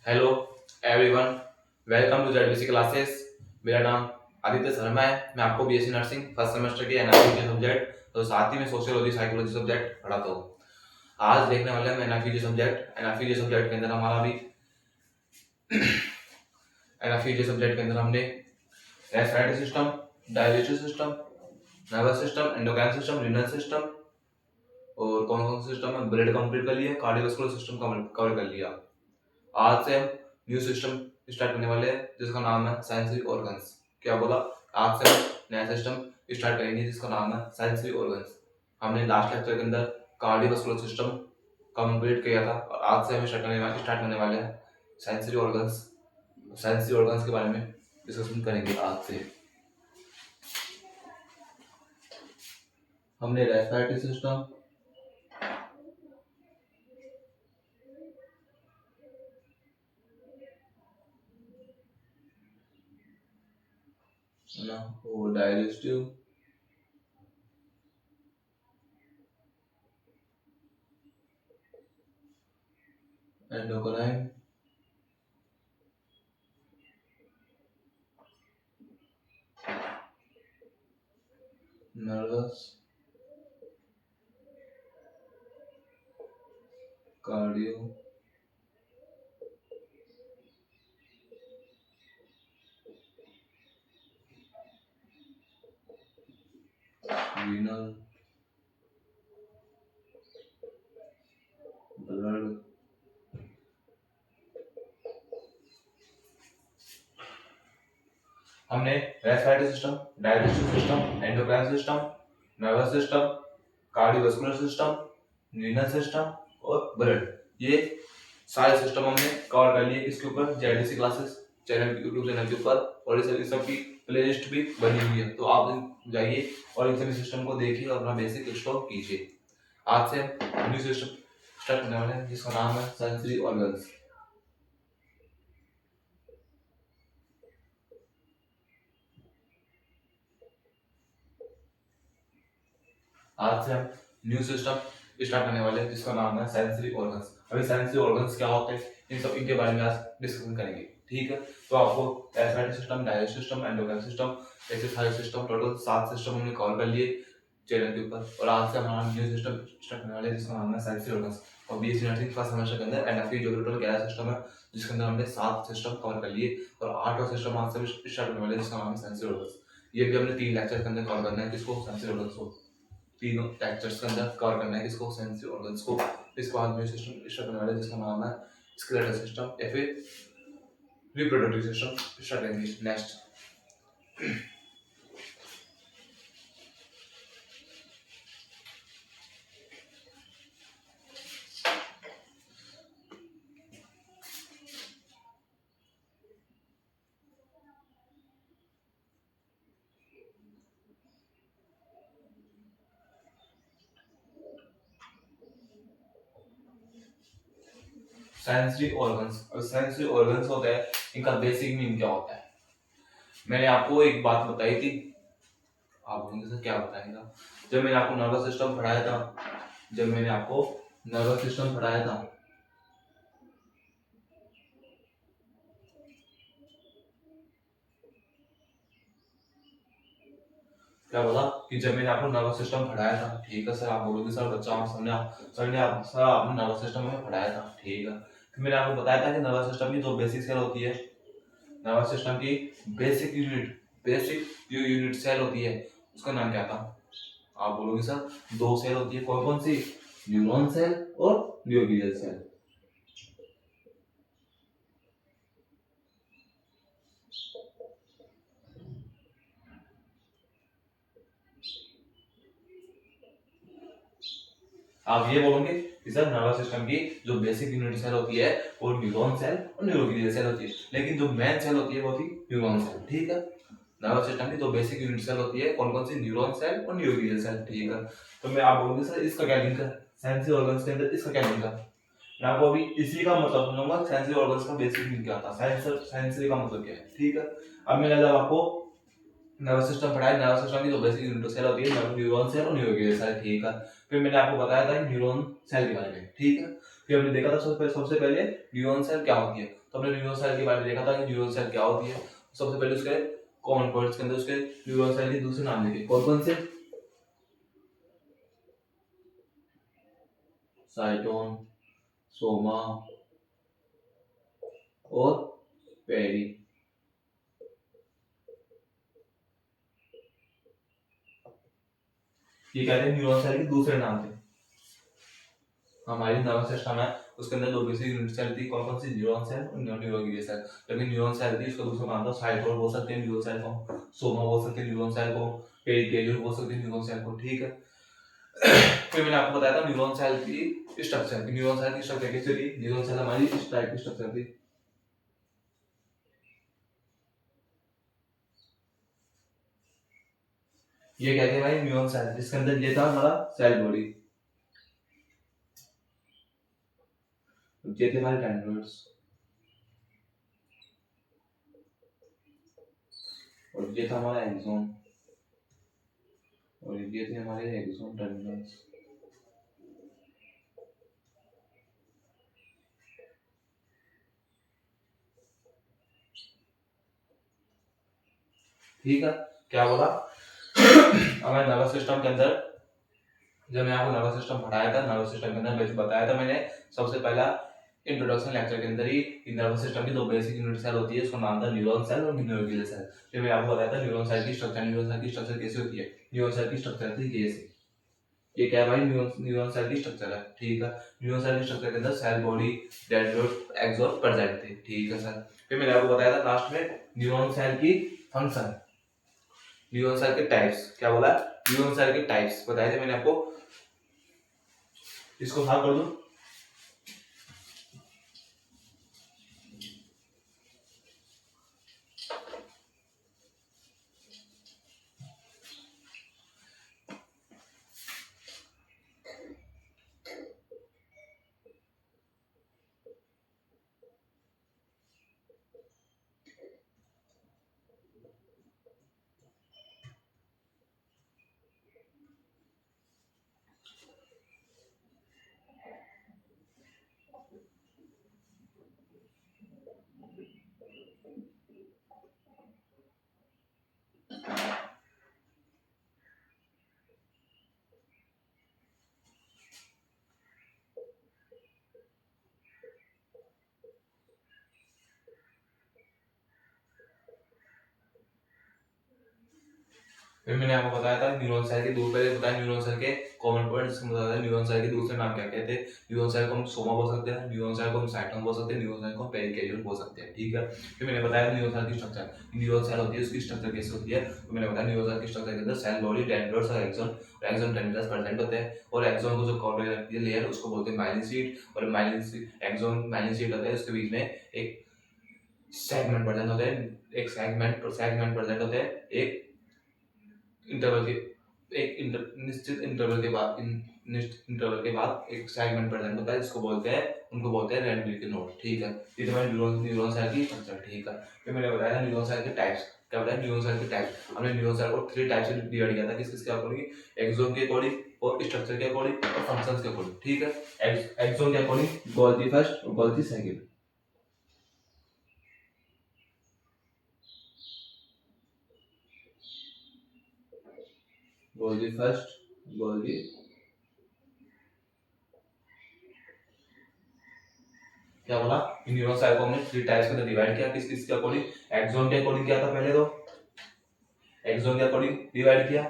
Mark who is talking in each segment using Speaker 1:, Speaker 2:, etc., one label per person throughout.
Speaker 1: Hello everyone, welcome to ZBC classes. मेरा नाम आदित्य शर्मा है। मैं आपको बीएससी नर्सिंग फर्स्ट सेमेस्टर के एनएफयू के सब्जेक्ट तो साथ ही में सोशियोलॉजी साइकोलॉजी सब्जेक्ट पढ़ाता हूँ। आज देखने वाले हैं एनएफयू सब्जेक्ट। एनएफयू सब्जेक्ट के अंदर हमारा भी एनएफयू सब्जेक्ट के अंदर हमने respiratory system, digestive system, nervous system, endocrine system, renal system और कौन कौन सा सिस्टम है ब्लड कंप्लीट कर लिया, कार्डियोवास्कुलर सिस्टम कवर कर लिया। आज से हम न्यू सिस्टम स्टार्ट करने वाले हैं जिसका नाम है सेंसरी ऑर्गन्स। क्या बोला? आज से हम नया सिस्टम स्टार्ट करेंगे जिसका नाम है सेंसरी ऑर्गन्स। हमने लास्ट लेक्चर के अंदर कार्डियोवास्कुलर सिस्टम कंप्लीट किया था और आज से हम स्टार्ट करने वाले हैं सेंसरी ऑर्गन्स। सेंसरी ऑर्गन्स के बारे में डिस्कशन करेंगे आज से। हमने रेस्पिरेटरी सिस्टम, और digestive, endocrine, nervous, cardio, renal, blood, हमने respiratory system, digestive system, endocrine system, nervous system, cardiovascular system, renal system और ब्लड, ये सारे सिस्टम हमने कवर कर लिए। इसके ऊपर JDC classes channel YouTube channel के ऊपर और इस सब की प्लेलिस्ट भी बनी हुई है, तो आप जाइए और इन सभी सिस्टम को देखिए और अपना बेसिक स्टॉक कीजिए। आज से न्यू सिस्टम स्टार्ट करने वाले हैं जिसका नाम है सेंसरी ऑर्गन्स। आज से हम न्यू सिस्टम स्टार्ट करने वाले हैं जिसका नाम है सेंसरी ऑर्गन्स। अभी सेंसरी ऑर्गन्स क्या होते हैं इन सब इनके बारे में आज डिस्कशन करेंगे, ठीक है। तो आपको respiratory system, digestive system, endocrine system, ऐसे सारे सिस्टम, टोटल 7 सिस्टम हमने कवर कर लिए चैनल के ऊपर और आज से हमारा न्यू सिस्टम स्टार्ट करने वाले हैं जिसका नाम है सेंसरी ऑर्गन्स। और बीएससी नर्सिंग फर्स्ट सेमेस्टर के अंदर एनएफयू जो टोटल 11 सिस्टम है जिसके अंदर हमने 7 सिस्टम कवर कर लिए और 8वां सिस्टम आज से स्टार्ट करने वाले हैं जिसका नाम है सेंसरी ऑर्गन्स। ये भी हमने 3 लेक्चर के अंदर कवर करना है किसको, सेंसरी ऑर्गन्स को। तीनों लेक्चर्स के अंदर कवर करना है किसको, सेंसरी ऑर्गन्स को। इसके बाद में सिस्टम स्टार्ट करने वाले जिसका नाम है स्केलेटल सिस्टम या फिर रिप्रोडक्टिव सिस्टम स्टार्ट करेंगे नेक्स्ट। सेंसरी ऑर्गन्स, और सेंसरी ऑर्गन्स होता है इनका बेसिक मीनिंग क्या होता है। मैंने आपको एक बात बताई थी, आप बोलेंगे सर क्या बताएगा। जब मैंने आपको नर्वस सिस्टम पढ़ाया था, जब मैंने आपको नर्वस सिस्टम पढ़ाया था क्या बोला कि जब मैंने आपको नर्वस सिस्टम पढ़ाया था, ठीक है सर। आप बोलोगे सर बच्चा आप समझा, सर आपने नर्वस सिस्टम में पढ़ाया था, ठीक है। फिर मैंने आपको बताया था कि नर्वस सिस्टम की 2 बेसिक सेल होती है। नर्वस सिस्टम की बेसिक जो यूनिट सेल होती है उसका नाम क्या था। आप बोलोगे सर 2 सेल होती है, कौन कौन सी, न्यूरॉन सेल और न्यूक्लियल सेल। आप ये बोलोगे कि सर नर्वस सिस्टम की जो बेसिक यूनिट सेल होती है वो न्यूरॉन सेल और न्यूक्लियल सेल होती है, लेकिन जो मेन सेल होती है वो थी न्यूरॉन सेल, ठीक है। नर्वस सिस्टम की 2 बेसिक यूनिट सेल होती है, कौन कौन सी, न्यूरॉन सेल और न्यूक्लियल सेल, ठीक है। तो मैं आप बोलोगे सर इसका क्या लिंक है सेंसरी ऑर्गन्स के अंदर, इसका क्या लिंक है। मैं आपको अभी इसी का मतलब समझाऊंगा सेंसरी ऑर्गन्स का बेसिक मीनिंग क्या था, सेंसरी का मतलब क्या है, ठीक है। अब मैंने जब आपको नर्वस सिस्टम पढ़ाया, नर्वस सिस्टम की 2 बेसिक यूनिट सेल होती है, न्यूरॉन सेल और न्यूक्लियल सेल, ठीक है। फिर मैंने आपको बताया था न्यूरॉन सेल के बारे में, ठीक है। फिर हमने देखा था सबसे पहले न्यूरॉन सेल क्या होती है। तो हमने न्यूरॉन सेल के बारे में देखा था कि न्यूरॉन सेल क्या होती है। सबसे पहले उसके कॉमन पॉइंट्स के अंदर उसके न्यूरॉन सेल के दूसरे नाम लिखे, कौन कौन से? साइटोन, सोमा और पेरी। ये कहते हैं न्यूरॉन सेल के दूसरे नाम थे। हमारी नर्वस सिस्टम है उसके अंदर दो बेसिक यूनिट सेल थी, कौन कौन सी? न्यूरॉन सेल और न्यूरोग्लिया सेल। लेकिन न्यूरॉन सेल थी उसका दूसरा नाम था साइटोन बोल सकते हैं न्यूरॉन सेल को, सोमा बोल सकते हैं न्यूरॉन सेल को, पेरिकेलियर बोल सकते हैं न्यूरॉन सेल को। ठीक है, फिर मैंने आपको बताया था न्यूरॉन सेल की स्ट्रक्चर। न्यूरॉन सेल की स्ट्रक्चर कैसी थी? न्यूरॉन सेल हमारी इस टाइप की स्ट्रक्चर थी। ये कहते हैं भाई न्यूरॉन सेल, जिसके अंदर ये था हमारा सेल बॉडी, ये थे हमारे डेंड्राइट्स और ये था हमारा एक्सोन और ये थे हमारे एक्सोन टर्मिनल्स। ठीक है, क्या बोला? हमारे नर्वस सिस्टम के अंदर, जब मैं आपको नर्वस सिस्टम पढ़ाया था, नर्वस सिस्टम के अंदर वैसे बताया था मैंने सबसे पहला इंट्रोडक्शन लेक्चर के अंदर ही नर्वस सिस्टम की दो बेसिक यूनिट सेल होती है, उसका नाम था न्यूरॉन सेल और न्यूरोग्लिया सेल। फिर मैं आपको बताया था न्यूरॉन सेल की स्ट्रक्चर। न्यूरॉन सेल की स्ट्रक्चर कैसी होती है? न्यूरॉन सेल की स्ट्रक्चर थी ये से। ये क्या है भाई? न्यूरॉन सेल की स्ट्रक्चर है। ठीक है, न्यूरॉन सेल की स्ट्रक्चर के अंदर cell body, dendrite, axon present थे। ठीक है सर। फिर मैंने आपको बताया था लास्ट में न्यूरॉन सेल की फंक्शन, न्यूरॉन सेल के टाइप्स। क्या बोला? न्यूरॉन सेल के टाइप्स बताए थे मैंने आपको। इसको साफ कर दो। फिर मैंने आपको बताया था न्यूरॉन सेल के दो, पहले बताया न्यूरॉन सेल के कॉमन पॉइंट्स, बताया न्यूरॉन सेल के दूसरे नाम क्या कहते हैं। न्यूरॉन सेल को हम सोमा बोल सकते हैं, न्यूरॉन सेल को हम साइटोन बोल सकते हैं, न्यूरॉन सेल को पेरिकेलियर बोल सकते हैं। ठीक है, फिर मैंने बताया न्यूरॉन सेल की स्ट्रक्चर। न्यूरॉन सेल होती है उसकी स्ट्रक्चर कैसे होती है, तो मैंने बताया न्यूरॉन सेल की स्ट्रक्चर के अंदर सेल बॉडी, डेंड्राइट्स और एक्सोन टर्मिनल्स प्रेजेंट होते हैं। और एक्सोन को जो कवर करती है लेयर उसको बोलते हैं माइलिन शीट। और माइलिन एक्सोन माइलिन शीट होता है, उसके बीच में एक सेगमेंट प्रेजेंट होते हैं, एक सेगमेंट प्रेजेंट होते हैं, एक इंटरवल के निश्चित इंटरवल के बाद निश्चित इंटरवल के बाद एक सेगमेंट प्रेजेंट होता है, जिसको बोलते हैं, उनको बोलते हैं रेड के नोड। ठीक है, ये तो न्यूरॉन सेल की स्ट्रक्चर। ठीक है, फिर मैंने बताया न्यूरॉन सेल के टाइप्स। क्या बताया? न्यूरॉन सेल के टाइप्स। हमने न्यूरॉन सेल को 3 टाइप से डिवाइड किया था, किस किस के अकॉर्डिंग? एक्सोन के अकॉर्डिंग और स्ट्रक्चर के अकॉर्डिंग और फंक्शंस के अकॉर्डिंग। ठीक है, एक्सोन के अकॉर्डिंग गोल्गी फर्स्ट और Golgi second. Golgi first, Golgi क्या बोला? न्यूरॉन सेल को हमने 3 टाइप्स के अंदर डिवाइड किया, किस किस के अकॉर्डिंग? एक्सोन के अकॉर्डिंग किया था पहले, तो एक्सोन के अकॉर्डिंग डिवाइड किया,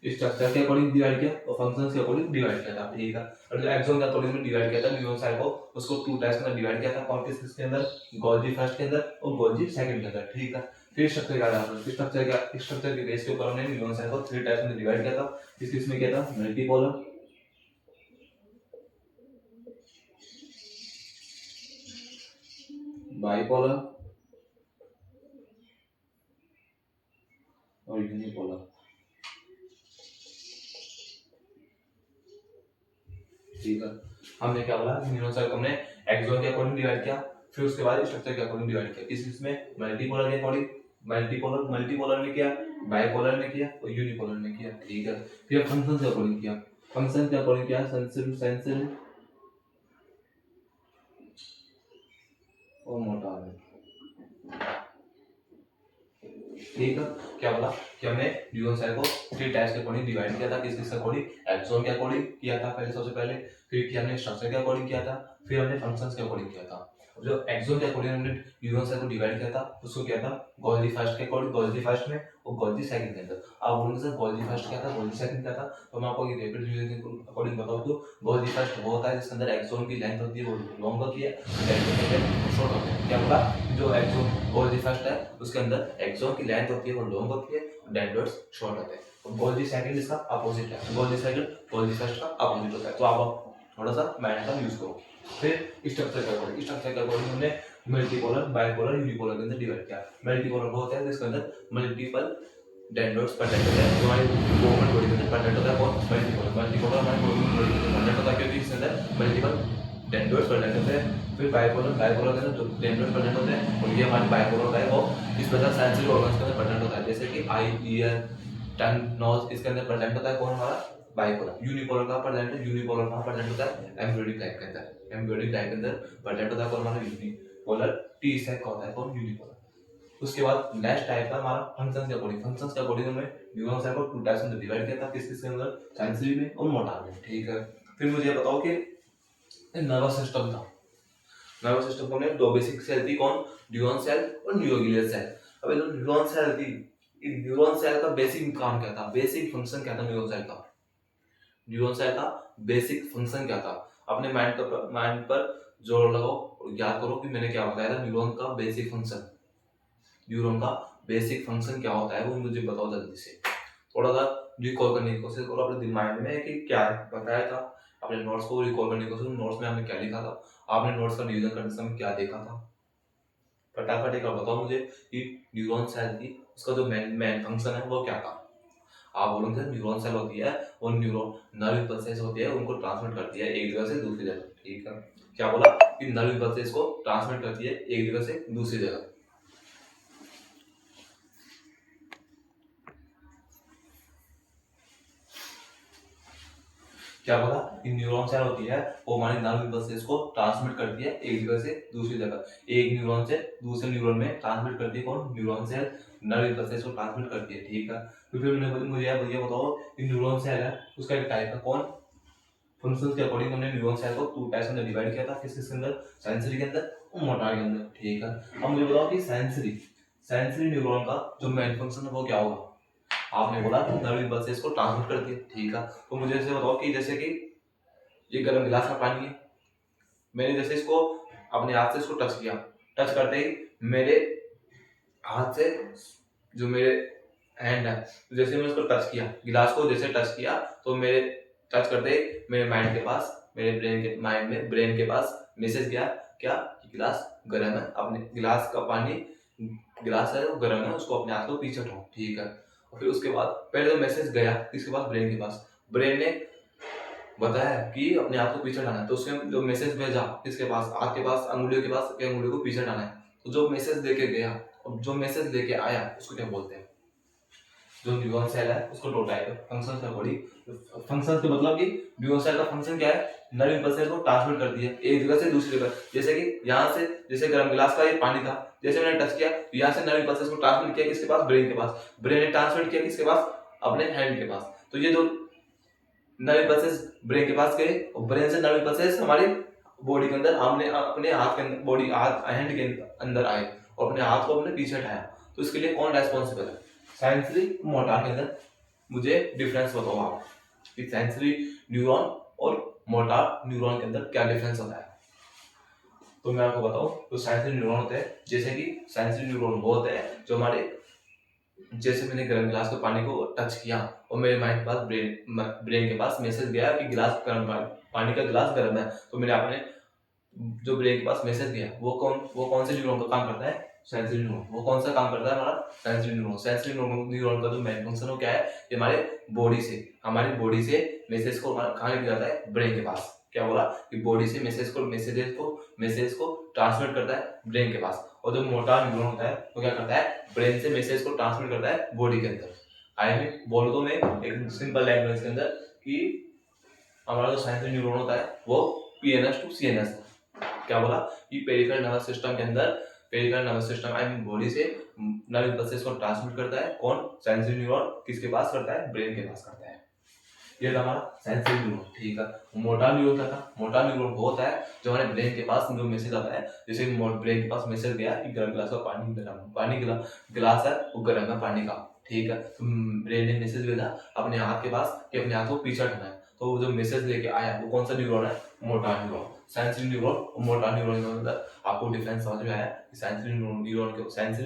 Speaker 1: स्ट्रक्चर के अकॉर्डिंग डिवाइड किया और फंक्शंस के अकॉर्डिंग डिवाइड किया था। ठीक है, और जो एक्सोन के अकॉर्डिंग में डिवाइड किया था न्यूरॉन सेल को, उसको 2 टाइप्स के अंदर डिवाइड किया था, कौन किस किस के अंदर? गोल्गी फर्स्ट के अंदर और गोल्गी सेकंड के अंदर। ठीक है, फिर स्ट्रक्चर क्या था? स्ट्रक्चर के बेस के ऊपर हमने न्यूरॉन सेल को 3 टाइप्स में डिवाइड किया था, किस किस में किया था? मल्टीपोलर, बाइपोलर और यूनिपोलर। ठीक है, हमने क्या बोला? न्यूरॉन सेल को हमने एक्सोन के अकॉर्डिंग डिवाइड किया, फिर उसके बाद स्ट्रक्चर के अकॉर्डिंग डिवाइड किया, किस इसमें? मल्टीपोलर के अकॉर्डिंग, मल्टीपोलर में किया, बाइपोलर में किया और यूनिपोलर में किया। ठीक है, फिर फंक्शन के अकॉर्डिंग किया, फंक्शन के अकॉर्डिंग किया सेंसरी और मोटा आर्गन। ठीक है, क्या बोला कि हमने न्यूरॉन सेल को 3 टाइप्स के अकॉर्डिंग डिवाइड किया था। किस किस के अकॉर्डिंग? एक्सोन के अकॉर्डिंग किया था पहले, सबसे पहले। फिर किया हमने स्ट्रक्चर के अकॉर्डिंग किया था। फिर हमने फंक्शंस के अकॉर्डिंग किया था। जो एक्सोन के अकॉर्डिंग हमने न्यूरॉन सेल को डिवाइड किया था, उसको किया था गोल्गी फर्स्ट के अकॉर्डिंग, गोल्गी फर्स्ट में और गोल्गी सेकंड के अंदर। आप बोलोगे सर गोल्गी फर्स्ट क्या था, गोल्गी सेकंड क्या था? तो मैं आपको ये रैपिड रिवीजन के अकॉर्डिंग बताऊं तो गोल्गी फर्स्ट वो होता है जिसके अंदर एक्सोन की लेंथ होती है वो लॉन्ग होती है, शॉर्ट होती है। क्या बोला? जो एक्सोन गोल्गी फर्स्ट है उसके अंदर एक्सोन की लेंथ होती है वो लॉन्ग होती है, डेंड्राइट्स शॉर्ट होते हैं। और गोल्गी सेकंड इसका अपोजिट है, गोल्गी सेकंड गोल्गी फर्स्ट का अपोजिट होता है। तो आप थोड़ा सा मैथ का यूज करो। फिर स्ट्रक्चर के अकॉर्डिंग हमने मल्टीपोलर, बाइपोलर, यूनिपोलर के अंदर डिवाइड किया। मल्टीपोलर वो होता है जिसके अंदर मल्टीपल डेंड्राइट्स प्रेजेंट होते हैं। जो हमारी ह्यूमन बॉडी के अंदर प्रेजेंट होता है वो मल्टीपोलर। मल्टीपोलर हमारी ह्यूमन बॉडी के अंदर प्रेजेंट होता है क्योंकि इसके अंदर मल्टीपल डेंड्राइट्स प्रेजेंट होते हैं। फिर बाइपोलर, बाइपोलर के अंदर जो डेंड्राइट्स प्रेजेंट होते हैं और ये हमारी बाइपोलर होता है वो इस प्रकार सेंसरी ऑर्गन्स के अंदर प्रेजेंट होता है, जैसे कि आई, ईयर, टंग, नोज, इसके अंदर प्रेजेंट होता है कौन? हमारा बाइपोलर। यूनिपोलर का प्रेजेंट है, यूनिपोलर का प्रेजेंट होता है एम्ब्रियोनिक लाइफ के अंदर। एम्ब्रियोनिक लाइफ के अंदर प्रेजेंट होता है कौन? हमारा यूनिपोलर। टी सेक का होता है कौन? यूनिपोलर। उसके बाद नेक्स्ट टाइप था हमारा फंक्शंस के अकॉर्डिंग। फंक्शंस के अकॉर्डिंग हमने न्यूरॉन सेल को 2 टाइप्स में डिवाइड किया था। किस किस के अंदर? सेंसरी में और मोटर में। ठीक है, फिर मुझे बताओ कि नर्वस सिस्टम था। नर्वस सिस्टम को हमने 2 बेसिक सेल थी कौन? न्यूरॉन सेल और न्यूरोग्लियल सेल। अब ये जो न्यूरॉन सेल थी, इन न्यूरॉन सेल का बेसिक काम क्या था, बेसिक फंक्शन क्या था न्यूरॉन सेल का? न्यूरॉन सेल का बेसिक फंक्शन क्या था? अपने माइंड पर जोर लगाओ और याद करो कि मैंने क्या बताया था न्यूरॉन का बेसिक फंक्शन। न्यूरॉन का बेसिक फंक्शन क्या होता है वो मुझे बताओ जल्दी से। थोड़ा सा रिकॉल करने की कोशिश करो अपने दिमाग में कि क्या बताया था। अपने नोट्स को रिकॉल करने की कोशिश करो, नोट्स में हमने क्या लिखा था, आपने नोट्स का रिवीजन करते समय क्या देखा था। फटाफट एक बार बताओ मुझे कि न्यूरॉन सेल थी उसका जो मेन फंक्शन है वो क्या था। आप बोलोगे न्यूरॉन सेल होती है और न्यूरॉन नर्व इम्पल्सेस होती है, उनको ट्रांसमिट करती है एक जगह से दूसरी जगह। ठीक है, क्या बोला कि नर्व इम्पल्सेस को ट्रांसमिट करती है एक जगह से दूसरी जगह। क्या बोला कि न्यूरॉन सेल होती है वो हमारी नर्व इम्पल्सेस को ट्रांसमिट करती है एक जगह से दूसरी जगह। एक न्यूरॉन से दूसरे न्यूरॉन में ट्रांसमिट करती है कौन? न्यूरॉन सेल नर्व इम्पल्सेस को ट्रांसमिट करती है। ठीक है, तो फिर मुझे ये बताओ कि न्यूरॉन सेल है उसका एक टाइप है कौन? फंक्शंस के अकॉर्डिंग हमने न्यूरॉन सेल को 2 टाइप्स में डिवाइड किया था। किस किस के अंदर? सेंसरी के अंदर और मोटर के अंदर। ठीक है, अब मुझे बताओ कि सेंसरी न्यूरॉन का जो मेन फंक्शन है वो क्या होगा? आपने बोला कि नर्व इम्पल्सेस को ट्रांसमिट करती है। ठीक है, तो मुझे ऐसे बताओ कि जैसे कि ये गर्म गिलास में पानी है, मैंने जैसे इसको अपने हाथ से इसको टच किया, टच करते ही मेरे हाथ से जो मेरे हैंड है, तो जैसे मैंने इसको टच किया, गिलास को जैसे टच किया तो मेरे टच करते ही मेरे माइंड के पास, मेरे ब्रेन के पास मैसेज गया क्या? गिलास गर्म है, अपने गिलास का पानी, गिलास है वो गर्म है, उसको अपने हाथ को पीछे उठाओ। ठीक है, और फिर उसके बाद पहले तो मैसेज गया किसके पास? ब्रेन के पास। ब्रेन ने बताया कि अपने हाथ को पीछे हटाना है, तो उसने जो मैसेज भेजा किसके पास? हाथ के पास, अंगुलियों के पास, कि अंगुलियों को पीछे हटाना है। तो जो मैसेज लेके गया और जो मैसेज लेके आया उसको क्या बोलते हैं? जो न्यूरॉन सेल है उसको 2 टाइप है फंक्शंस का बॉडी। फंक्शंस के मतलब कि न्यूरॉन सेल का फंक्शन क्या है? नर्व इम्पल्सेस को ट्रांसमिट करती है एक जगह से दूसरी जगह। जैसे कि यहाँ से, जैसे गर्म गिलास का ये पानी था, जैसे मैंने टच किया तो यहाँ से नर्व इम्पल्सेस को ट्रांसमिट किया किसके पास? ब्रेन के पास। ब्रेन ने ट्रांसमिट किया किसके पास? अपने हैंड के पास। तो ये जो नर्व इम्पल्सेस ब्रेन के पास गए और ब्रेन से नर्व इम्पल्सेस हमारी बॉडी के अंदर, हमने अपने हाथ के अंदर, बॉडी हाथ हैंड के अंदर आए और अपने हाथ को अपने पीछे हटाया। तो इसके लिए कौन रेस्पॉन्सिबल है? सेंसरी मोटर के अंदर मुझे डिफरेंस बताओ आप कि सेंसरी न्यूरॉन और मोटर न्यूरॉन के अंदर क्या डिफरेंस होता है। तो मैं आपको बताऊं तो सेंसरी न्यूरॉन होते हैं, जैसे कि सेंसरी न्यूरॉन वो होते हैं जो हमारे, जैसे मैंने गर्म गिलास के पानी को टच किया और मेरे माइंड के पास ब्रेन के पास मैसेज गया कि गिलास गर्म, पानी का गिलास गर्म है, तो मैंने अपने जो ब्रेन के पास मैसेज गया वो कौन से न्यूरॉन का काम करता है? Sensory neuron. वो कौन सा काम करता है? हमारा सेंसरी न्यूरॉन। सेंसरी न्यूरॉन का जो मेन फंक्शन हो क्या है? ये हमारी बॉडी से मैसेज को कहाँ लेके जाता है? ब्रेन के पास। क्या बोला कि बॉडी से मैसेज को ट्रांसमिट करता है ब्रेन के पास। और जो मोटा न्यूरॉन होता है वो क्या करता है? ब्रेन से मैसेज को ट्रांसमिट करता है बॉडी के अंदर। आई मीन बोल दो मैं एक सिंपल लैंग्वेज के अंदर कि हमारा जो सेंसरी न्यूरॉन होता है वो PNS to CNS क्या बोला कि पेरिफेरल नर्वस सिस्टम के अंदर, peripheral nervous system I mean body से नर्व इम्पल्सेस को ट्रांसमिट करता है कौन, सेंसरी न्यूरॉन किसके पास करता है, ब्रेन के पास करता है। ये था हमारा सेंसरी न्यूरॉन, ठीक है। मोटर न्यूरॉन क्या था, मोटर न्यूरॉन वो होता है जो हमारे ब्रेन के पास जो मैसेज आता है, जैसे ब्रेन के पास मैसेज गया कि गर्म गिलास का पानी गिलास है वो गर्म है पानी का, ठीक है। तो ब्रेन ने मैसेज भेजा अपने हाथ के पास कि अपने हाथ को पीछे हटना है, तो वो जो मैसेज लेके आया वो कौन सा न्यूरॉन है, मोटर न्यूरॉन। सेंसरी न्यूरॉन और मोटर न्यूरॉन के अंदर आपको डिफरेंस समझ में आया कि सेंसरी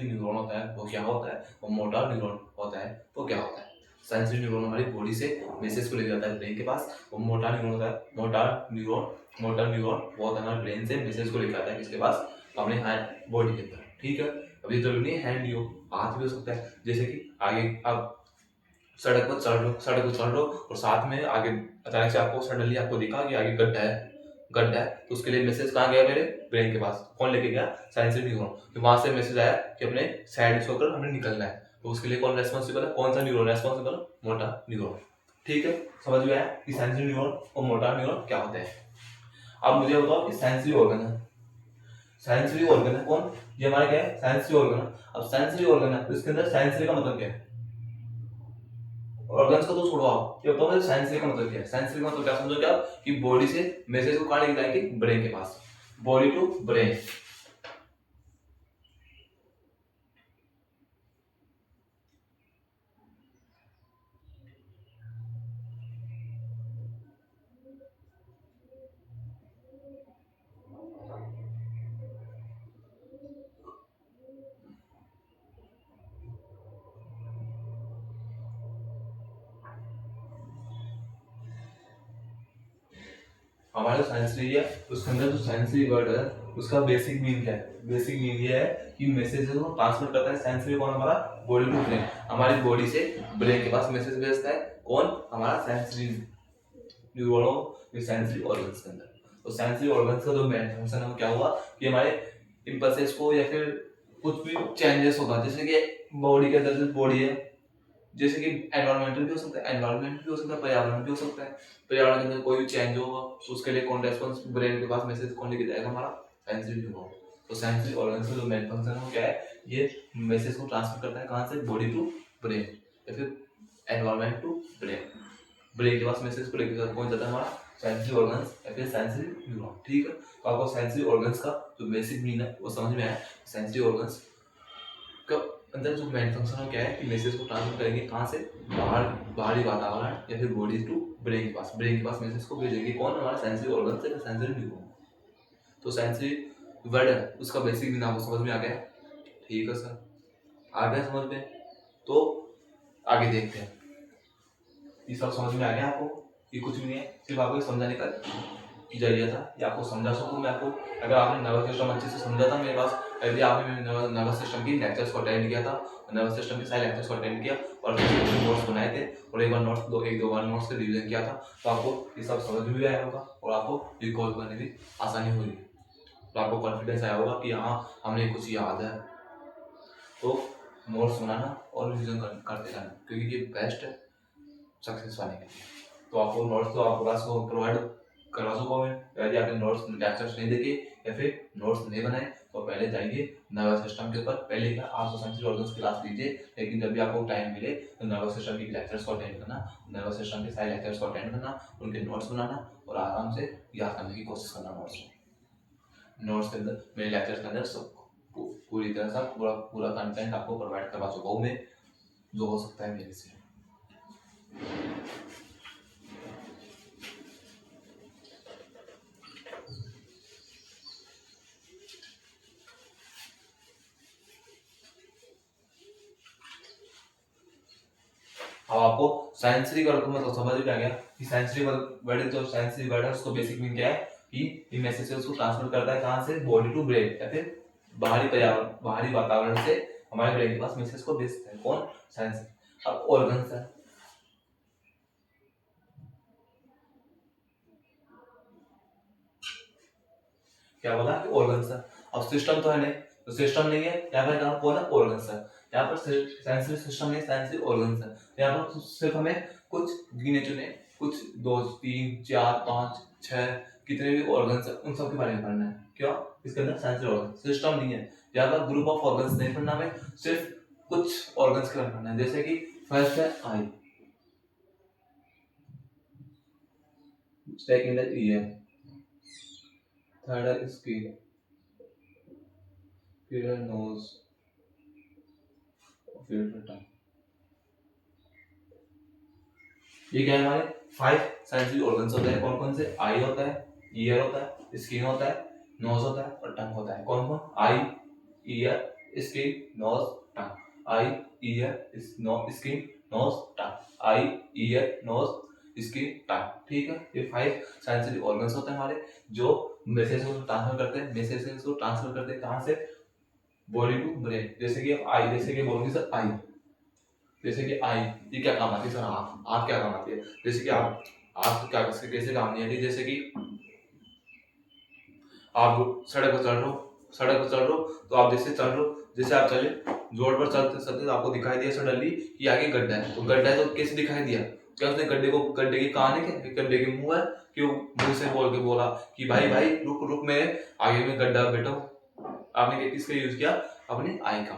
Speaker 1: न्यूरॉन होता है वो क्या होता है, और मोटर न्यूरॉन होता है वो क्या होता है। सेंसरी न्यूरॉन हमारी बॉडी से मैसेज को ले जाता है ब्रेन के पास, और मोटर न्यूरॉन होता है, मोटर न्यूरॉन वो होता है हमारे ब्रेन से मैसेज को लेकर आता है किसके पास, अपने हैंड बॉडी के अंदर, ठीक है। अभी जरूरी नहीं हैंड ही हो, हाथ भी हो सकता है। जैसे कि आगे आप सड़क पर चल रहे हो और साथ में आगे अचानक से आपको सडनली आपको दिखा कि आगे गड्ढा है, तो उसके लिए मैसेज कहाँ गया, मेरे ब्रेन के पास, कौन लेके गया, सेंसरी न्यूरॉन। तो वहां से मैसेज आया कि अपने साइड से होकर हमें निकलना है, तो उसके लिए कौन रेस्पॉन्सिबल है, कौन सा न्यूरॉन रेस्पॉन्सिबल, मोटर न्यूरॉन, ठीक है। समझ में आया कि सेंसरी न्यूरॉन और मोटर न्यूरॉन क्या होते हैं। अब मुझे बताओ कि सेंसरी ऑर्गन है कौन, ये हमारा क्या है, सेंसरी ऑर्गन है। अब सेंसरी ऑर्गन है तो इसके अंदर सेंसरी का मतलब क्या है, ऑर्गन्स को तो छोड़ो, आप ये बताओ मुझे सेंसरी का मतलब क्या है। सेंसरी का मतलब क्या समझो क्या, कि बॉडी से मैसेज को कहां लेके जाएंगे, ब्रेन के पास, बॉडी टू ब्रेन। हमारे सेंसरी है उसके अंदर जो सेंसरी वर्ड है उसका बेसिक मीन क्या है, बेसिक मीन ये है कि मैसेज को ट्रांसमिट करता है सेंसरी कौन, हमारा बॉडी टू ब्रेन, हमारी बॉडी से ब्रेन के पास मैसेज भेजता है कौन, हमारा सेंसरी न्यूरॉन, सेंसरी ऑर्गन्स के अंदर। तो सेंसरी ऑर्गन्स का जो मेन फंक्शन है वो क्या हुआ कि हमारे इंपल्सेस को या फिर कुछ भी चेंजेस होगा, जैसे कि बॉडी के अंदर जो बॉडी है, जैसे कि एनवायरमेंटल भी हो सकता है, एनवायरमेंट भी हो सकता है, पर्यावरण भी हो सकता है, पर्यावरण के अंदर कोई भी चेंज होगा तो उसके लिए कौन रेस्पॉन्स, ब्रेन के पास मैसेज कौन लेके जाएगा, हमारा सेंसरी न्यूरॉन। तो सेंसरी ऑर्गन्स का जो मेन फंक्शन है वो क्या है, ये मैसेज को ट्रांसफर करता है कहाँ से, बॉडी टू ब्रेन या फिर एनवायरमेंट टू ब्रेन, ब्रेन के पास मैसेज को लेकर कौन जाता है, हमारा सेंसरी ऑर्गन्स या फिर सेंसरी न्यूरॉन, ठीक है। तो आपको सेंसरी ऑर्गन्स का जो बेसिक मीन है वो समझ में आया। सेंसरी ऑर्गन्स का अंदर जो मेन फंक्शन है क्या है कि मैसेज को ट्रांसफर करेंगे कहाँ से, बाहरी वातावरण या फिर बॉडी टू ब्रेन के पास, ब्रेन के पास मैसेज को भेजेंगे कौन, हमारा सेंसरी ऑर्गन से, सेंसरी न्यूरॉन। तो सेंसरी वर्ड है उसका बेसिक मीन आपको समझ में आ गया, ठीक है सर, आ गया समझ में। तो आगे देखते हैं, ये सब समझ में आ गया आपको, ये कुछ भी नहीं है, सिर्फ आपको समझाने का जरिया था, ये आपको समझा सकूं मैं आपको। अगर आपने नर्वस सिस्टम अच्छे से समझा था मेरे पास, यदि आपने नर्वस सिस्टम की लेक्चर्स को अटेंड किया था, नर्वस सिस्टम के सारे लेक्चर्स को अटेंड किया और नोट्स बनाए थे और एक दो बार नोट्स का रिवीजन किया था, तो आपको ये सब समझ में भी आया होगा और आपको रिकॉल करने में आसानी होगी, तो आपको कॉन्फिडेंस आया होगा कि हाँ हमने कुछ याद है। तो नोट्स बनाना और रिवीजन करते रहना, क्योंकि ये बेस्ट है सक्सेस पाने के लिए। तो आपको नोट्स तो आपको क्लास को प्रोवाइड करवा सकूँ मैं, यदि आपने नोट्स लेक्चर्स नहीं देखे या फिर नोट्स नहीं बनाए तो पहले जाइए नर्वस सिस्टम के ऊपर, पहले क्या आप सेंसरी ऑर्गन्स की क्लास लीजिए, लेकिन जब भी आपको टाइम मिले तो नर्वस सिस्टम की लेक्चर्स को अटेंड करना, नर्वस सिस्टम के सारे लेक्चर्स को अटेंड करना, उनके नोट्स बनाना और आराम से याद करने की कोशिश करना। नोट्स के अंदर मेरे लेक्चर्स के अंदर सब पूरी तरह से पूरा पूरा कंटेंट आपको प्रोवाइड करवा चुका हूँ मैं, जो हो सकता है मेरे से। अब आपको सेंसरी वर्ड को मतलब समझ में आ गया कि सेंसरी वर्ड जो सेंसरी वर्ड है उसको बेसिक मीन क्या है कि ये मैसेज को ट्रांसफर करता है कहां से, बॉडी टू ब्रेन या फिर बाहरी पर्यावरण, बाहरी वातावरण से हमारे ब्रेन के पास मैसेज को भेजता है कौन, सेंसरी। अब ऑर्गन्स है, क्या बोला कि ऑर्गन्स है। अब सिस्टम तो है नहीं, तो सिस्टम नहीं है यहाँ पर, नाम कौन है, ऑर्गन्स है। यहाँ पर सेंसरी सिस्टम नहीं, सेंसरी ऑर्गन्स है। यहाँ पर सिर्फ हमें कुछ गिने चुने, कुछ 2 3 4 5 6 कितने भी ऑर्गन्स है उन सब के बारे में पढ़ना है। क्यों? इसके अंदर सेंसरी ऑर्गन सिस्टम नहीं है, ज्यादा ग्रुप ऑफ ऑर्गन्स नहीं पढ़ना हमें, सिर्फ कुछ ऑर्गन्स के बारे में पढ़ना है। जैसे कि फर्स्ट है आई, सेकंड है ईयर, थर्ड है स्किन, फिर है नोज, फिर है टंग। ये क्या है हमारे 5 सेंसरी ऑर्गन्स होते हैं। कौन कौन से? आई होता है, ईयर होता है, स्किन होता है, नोज होता है और टंग होता है। कौन कौन? आई, ईयर, स्किन, नोज, टंग। आई, ईयर, स्किन, नोज, टंग। आई, ईयर, नोज, स्किन, टंग। ठीक है, ये 5 सेंसरी ऑर्गन्स होते हैं हमारे, जो मैसेज को ट्रांसफर करते हैं। मैसेज को ट्रांसफर करते हैं कहाँ से? Body to brain. जैसे कि आई, जैसे कि बोलोगे सर आई, जैसे कि आई, ये क्या काम आती है सर? आप क्या काम आती है? जैसे कि आप क्या कैसे काम नहीं आती? जैसे कि आप सड़क पर चल रहे हो, सड़क पर चल रहे हो, तो आप जैसे चल रहे हो, जैसे आप चले रोड पर चलते चलते तो आपको दिखाई दिया सडनली कि आगे गड्ढा है, तो गड्ढा है तो कैसे दिखाई दिया? क्या उसने गड्ढे की कान है क्या? गड्ढे के मुंह है? क्यों मुंह से बोल के बोला कि भाई भाई रुक रुक, मैं आगे में गड्ढा बैठा हूँ? आपने किसका यूज किया? अपनी आई का,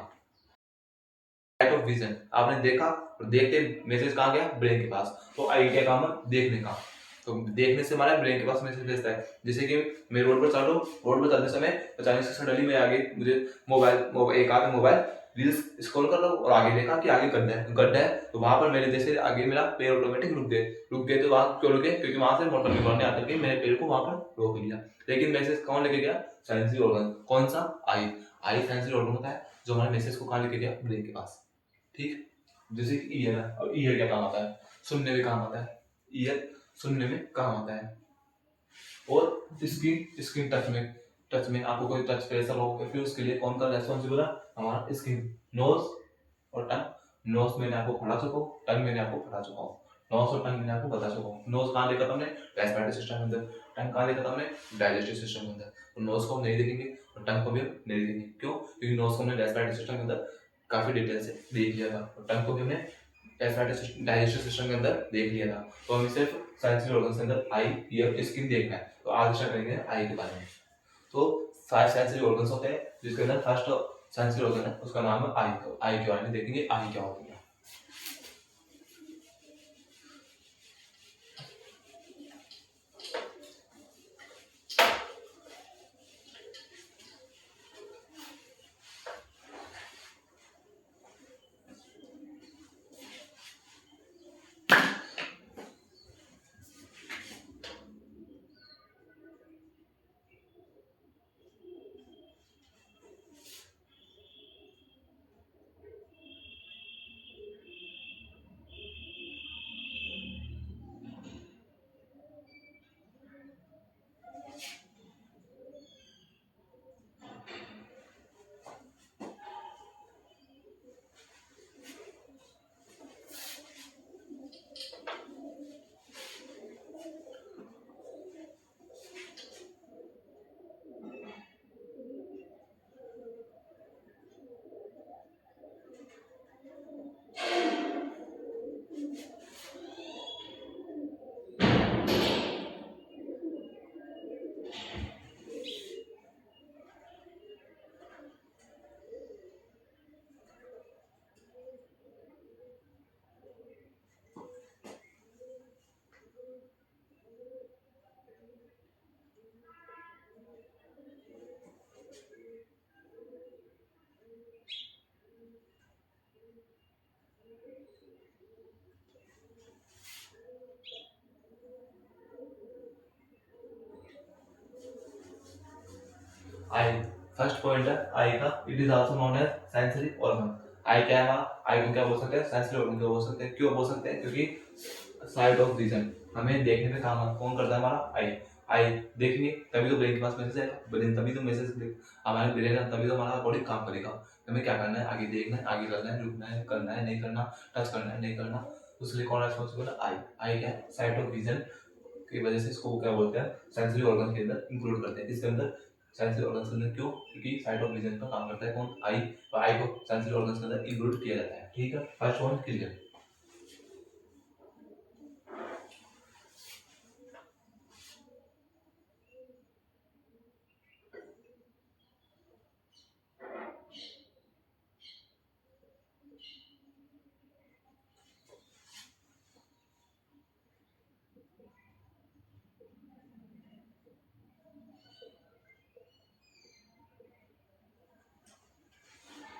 Speaker 1: लाइट ऑफ विजन। आपने देखा और देखते मैसेज कहाँ गया? ब्रेन के पास। तो आई क्या काम है? देखने का। तो देखने से हमारा ब्रेन के पास मैसेज भेजता है। जैसे कि मैं रोड पर चल रहा हूँ, रोड पर चलते समय अचानक से सडनली मैं आगे मुझे मोबाइल एक हाथ में मोबाइल रील्स स्क्रॉल कर रहा हूँ और आगे देखा कि आगे गड्ढा है, तो वहां पर मेरे जैसे आगे मेरा पैर ऑटोमेटिक रुक गए। तो वहां क्यों रुके? क्योंकि वहां से मोटर निकलने ने आकर के मेरे पैर को वहां पर रोक लिया। लेकिन मैसेज कौन लेके गया? Sensory organ. कौन सा? आई। आई सेंसरी ऑर्गन होता है जो हमारे मैसेज को कहाँ लेके गया? ब्रेन के पास। ठीक, जैसे कि ईयर है। अब ईयर क्या काम आता है? सुनने में काम आता है। ईयर सुनने में काम आता है। और स्किन, स्किन टच में आपको कोई टच पे ऐसा हो फिर उसके लिए कौन सा रेस्पॉन्सिबल है? हमारा स्किन। नोज और टंग। नोज मैंने आपको पढ़ा चुका हूँ, टंग मैंने आपको पढ़ा चुका हूँ। नोज और टंग मैंने आपको बता चुका हूँ। नोज कहाँ देखा था हमने? रेस्पिरेटरी सिस्टम के अंदर। टंग कहाँ देखा था हमने? डाइजेस्टिव सिस्टम के अंदर। तो नोज को हम नहीं देखेंगे और टंग को भी हम नहीं देखेंगे। क्यों? क्योंकि नोज को हमने रेस्पिरेटरी सिस्टम के अंदर काफी डिटेल से देख लिया था और टंग को भी हमने डाइजेस्टिव सिस्टम के अंदर देख लिया था। तो हमें सिर्फ सेंसरी ऑर्गन्स के अंदर आई, ईयर, स्किन देखना है। तो आज स्टार्ट करेंगे आई के बारे में। तो 5 सेंसरी ऑर्गन्स होते हैं, जिसके अंदर फर्स्ट सेंसरी ऑर्गन है उसका नाम है आई। तो आई के बारे में देखेंगे आई क्या होती है। आई फर्स्ट पॉइंट है आई का, it is also known as sensory organ. Eye क्या है? आई को क्या बोल सकते हैं? सेंसरी ऑर्गन क्यों बोल सकते हैं? क्यों बोल सकते हैं? क्योंकि साइट ऑफ विजन, हमें देखने में काम कौन करता है? हमारा आई। आई देखेंगे तभी तो ब्रेन के पास मैसेज आएगा, ब्रेन तभी तो मैसेज हमारे ब्रेन है तभी तो हमारा बॉडी काम करेगा। हमें क्या करना है? आगे देखना है, आगे करना है, रुकना है, करना है, नहीं करना, टच करना है, नहीं करना, उसके लिए कौन रेस्पॉन्सिबल है? आई। आई क्या है? साइट ऑफ विजन की वजह से इसको क्या बोलते हैं? सेंसरी ऑर्गन के अंदर इंक्लूड करते हैं। इसके अंदर सेंसरी ऑर्गन्स के अंदर, क्यों? क्योंकि साइट ऑफ विजन का काम करता है कौन? आई। तो आई को सेंसरी ऑर्गन्स के अंदर इंक्लूड किया जाता है। ठीक है, फर्स्ट वन क्लियर।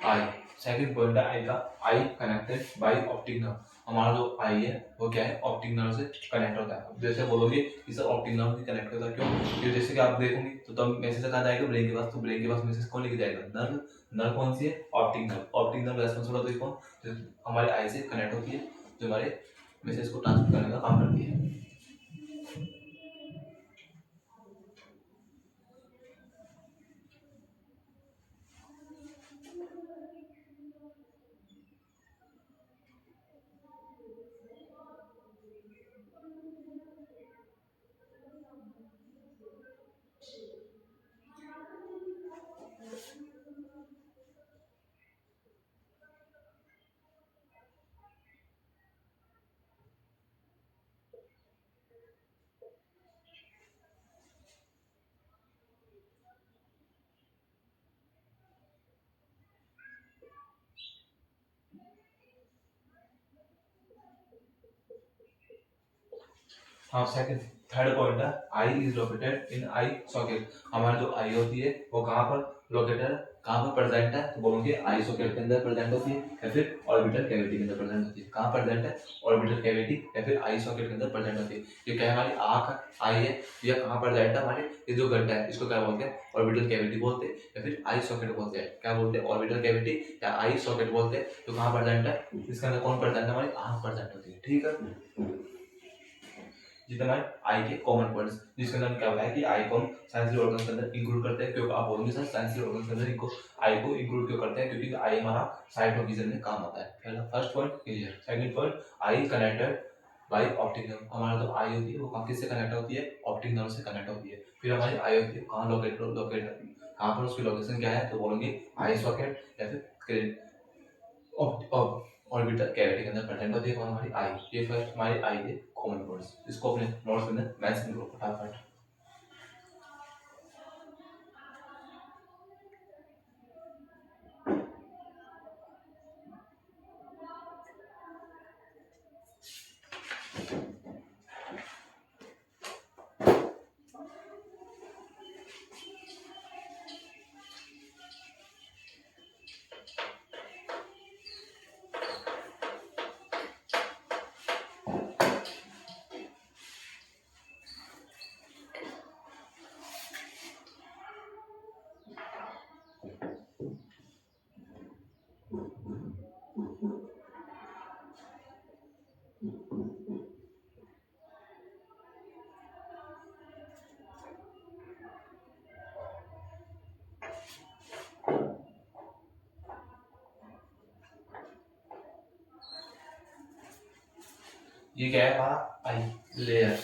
Speaker 1: आई। सेकंड पॉइंट है आई का, I connected by optic nerve. हमारा जो आई है वो क्या है, ऑप्टिक नर्व से कनेक्ट होता है। अब जैसे बोलोगे कि सर ऑप्टिक नर्व से कनेक्ट होता है क्यों, क्योंकि जैसे कि आप देखोगे तो तब मैसेज कहाँ जाएगा, ब्रेन के पास। तो ब्रेन के पास मैसेज कौन लेके जाएगा, नर्व। नर्व कौन सी है, optic nerve. Optic nerve responsible होती है कौन, जो हमारे आई से कनेक्ट होती है, जो हमारे मैसेज को ट्रांसमिट करने का काम करती है। हाँ, सेकंड थर्ड पॉइंट है, eye is located in eye socket. हमारी जो आई होती है वो कहाँ पर लोकेटेड है, कहाँ पर प्रेजेंट है, तो बोलोगे आई सॉकेट के अंदर प्रेजेंट होती है या फिर ऑर्बिटल कैविटी के अंदर प्रेजेंट होती है। कहाँ प्रेजेंट है, ऑर्बिटल कैविटी या फिर आई सॉकेट के अंदर प्रेजेंट होती है। ये क्या है, हमारी आंख आई है, ये कहाँ प्रेजेंट है, हमारे ये जो गड्ढा है इसको क्या बोलते हैं, ऑर्बिटल कैविटी बोलते हैं या फिर आई सॉकेट बोलते हैं। क्या बोलते हैं, ऑर्बिटल कैविटी या आई सॉकेट बोलते हैं। तो कहाँ प्रेजेंट है, इसके अंदर कौन प्रेजेंट है, हमारी आंख प्रेजेंट होती है। ठीक है, जितने हमारे आई के कॉमन पॉइंट्स, जिसके अंदर क्या होता है कि आई को हम सेंसरी ऑर्गन के अंदर इंक्लूड करते हैं। क्योंकि आप बोलोगे सर सेंसरी ऑर्गन के अंदर इनको आई को इंक्लूड क्यों करते हैं, क्योंकि आई हमारा साइट ऑफ विजन में काम आता है। पहला first point clear. Second point, I connected by optic nerve. हमारा जो आई होती है वो किससे कनेक्ट होती है, ऑप्टिक नर्व से कनेक्ट होती है। फिर हमारी आई होती है कहाँ लोकेट लोकेट कहाँ पर, उसकी लोकेशन क्या है, तो बोलेंगे आई सॉकेट या फिर ऑर्बिटल कैविटी के अंदर प्रेजेंट होती है कौन, हमारी आई। ये फर्स्ट हमारी आई के कॉमन पॉइंट्स, इसको अपने नोट्स के अंदर मेंशन करो फटाफट। ये क्या है हमारा आई लेयर,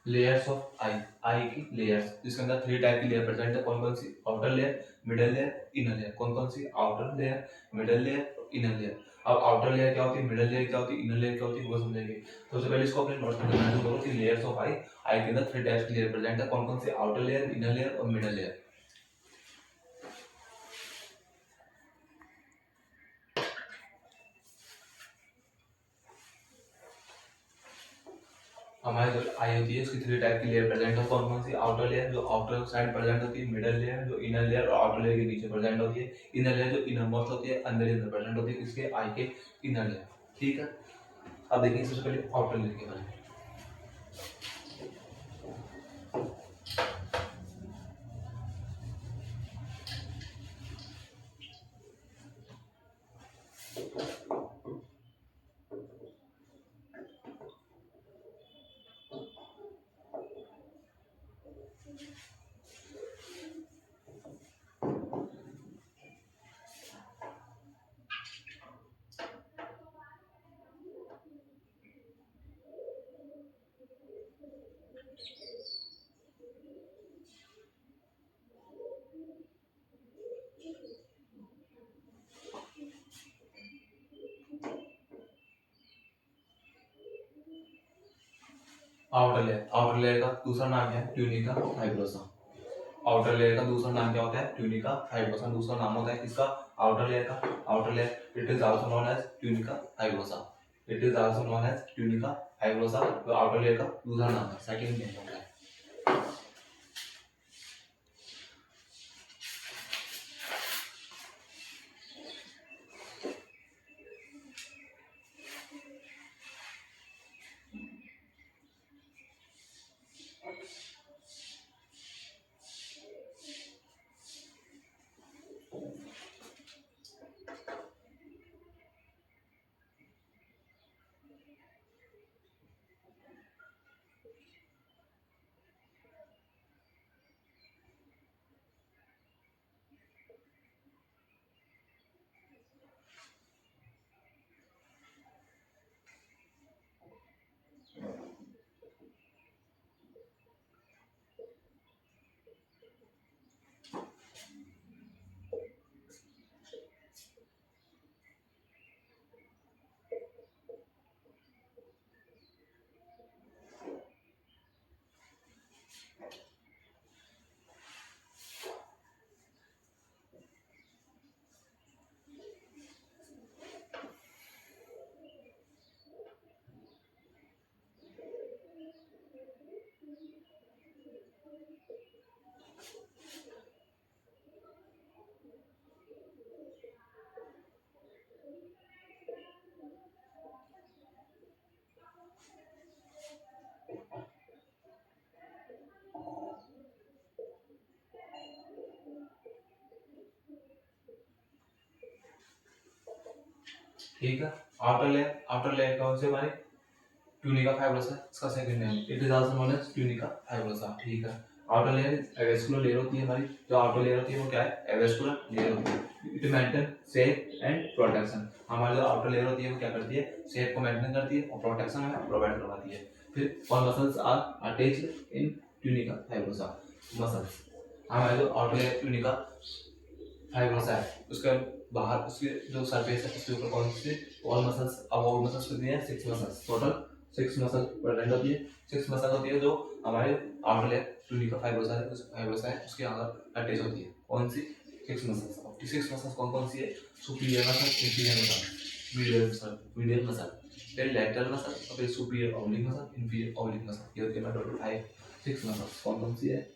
Speaker 1: लेयर्स ऑफ आई, आई की लेयर्स, जिसके अंदर 3 टाइप की लेयर प्रेजेंट है। कौन कौन सी, outer layer, middle layer, inner layer. कौन कौन सी, आउटर लेयर, मिडल लेयर और इनर लेयर। अब आउटर लेयर क्या होती है, मिडल लेयर क्या होती है, इनर लेयर क्या होती है, वो समझेंगे। तो सबसे पहले इसको अपने नोट्स में मेंशन करो कि लेयर्स ऑफ आई, आई के अंदर 3 टाइप्स की लेयर प्रेजेंट है। कौन कौन सी, आउटर लेयर, इनर लेयर और मिडल लेयर। हमारी जो आई होती है उसकी 3 टाइप की लेयर प्रेजेंट है। कौन कौन सी, आउटर लेयर जो आउटर साइड प्रेजेंट होती है, मिडल लेयर जो इनर लेयर और आउटर लेयर के बीच में प्रेजेंट होती है, इनर लेयर जो इनर मोस्ट होती है, अंदर ही अंदर प्रेजेंट होती है इसके आई के इनर लेयर। ठीक है, अब देखिए सबसे पहले आउटर लेयर के बारे में। आउटर लेयर का दूसरा नाम क्या है, ट्यूनिका फाइब्रोसा। आउटर लेयर का दूसरा नाम क्या होता है, ट्यूनिका फाइब्रोसा। दूसरा नाम होता है किसका, आउटर लेयर का। Outer layer it is also known as tunica fibrosa. It is also known as tunica fibrosa. तो आउटर लेयर का दूसरा नाम है, सेकंड नेम होता है। ठीक है। आउटर लेयर कौन से हमारी ट्यूनिका फाइब्रोसा, इसका second name it is also known as tunica fibrosa. ठीक है। आउटर लेयर एवेस्कुलर लेयर होती है हमारी, जो आउटर लेयर होती है वो क्या है, एवेस्कुलर लेयर होती है। It maintain shape and protection. हमारी जो आउटर लेयर होती है वो क्या करती है, शेप को मेंटेन करती है और प्रोटेक्शन हमें प्रोवाइड करवाती है। फिर कौन muscles are attached in tunica fibrosa muscles. हमारे जो आउटर लेयर ट्यूनिका फाइब्रोसा है उसके बाहर उसके जो सरफेस है उसके ऊपर कौन से ऑल मसल्स, अब ऑल मसल्स कितनी है, 6 मसल्स टोटल, 6 मसल प्रेजेंट होती है। 6 मसल होती है जो हमारे आउटर लेयर ट्यूनिका फाइब्रोसा है, उस फाइब्रोसा है उसके अंदर अटैच होती है। कौन सी 6 मसल्स। अब 6 मसल्स कौन कौन सी है, superior muscle, inferior muscle, medial muscle, फिर लैटरल मसल और फिर superior oblique muscle, inferior oblique muscle. ये होती है टोटल 6 मसल्स। कौन कौन सी है,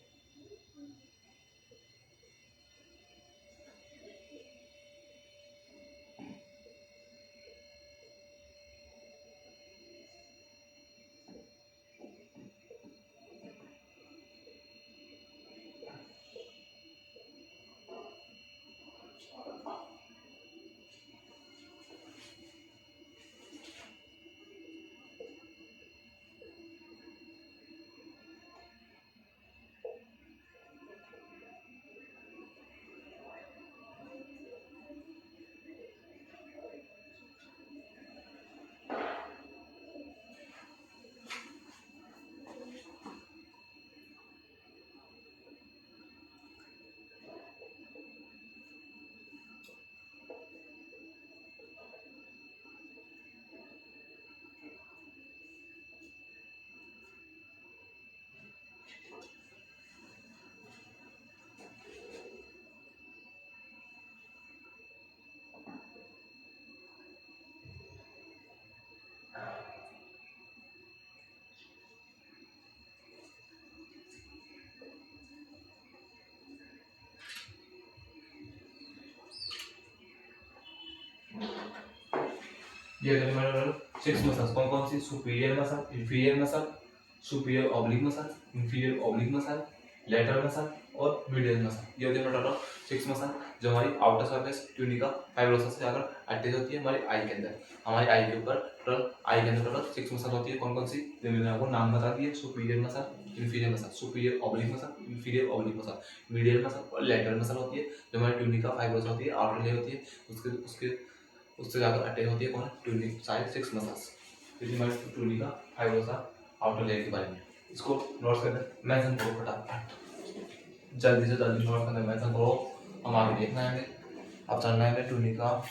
Speaker 1: ये तो हमारे 6 मसल्स कौन कौन सी, superior muscle, inferior muscle, superior oblique muscle, inferior oblique muscle, lateral muscle और मीडियल मसल। ये होती है टोटल 6 मसल जो हमारी आउटर सरफेस ट्यूनिका फाइब्रोसा से जाकर अटैच होती है हमारी आई के अंदर। हमारी आई के ऊपर टोटल आई के अंदर टोटल 6 मसल होती है। कौन कौन सी, जो मैंने आपको नाम बता दिए, superior muscle, inferior muscle, superior oblique muscle, inferior oblique muscle, medial muscle और लेटरल मसल होती है। जो हमारी ट्यूनिका फाइब्रोसा होती है आउटर लेयर होती है, उसके उसके उससे ज़्यादा अटैच होती है कौन, ट्यूनिक साइड 6 मसल्स। यदि मैं ट्यूनिका फाइब्रोसा आउटर लेयर के बारे में इसको नोट कर दें, मेंशन करो फटाफट, जल्दी से जल्दी नोट करना, मेंशन करो। हम आगे देखना है, अब चलना है ट्यूनिका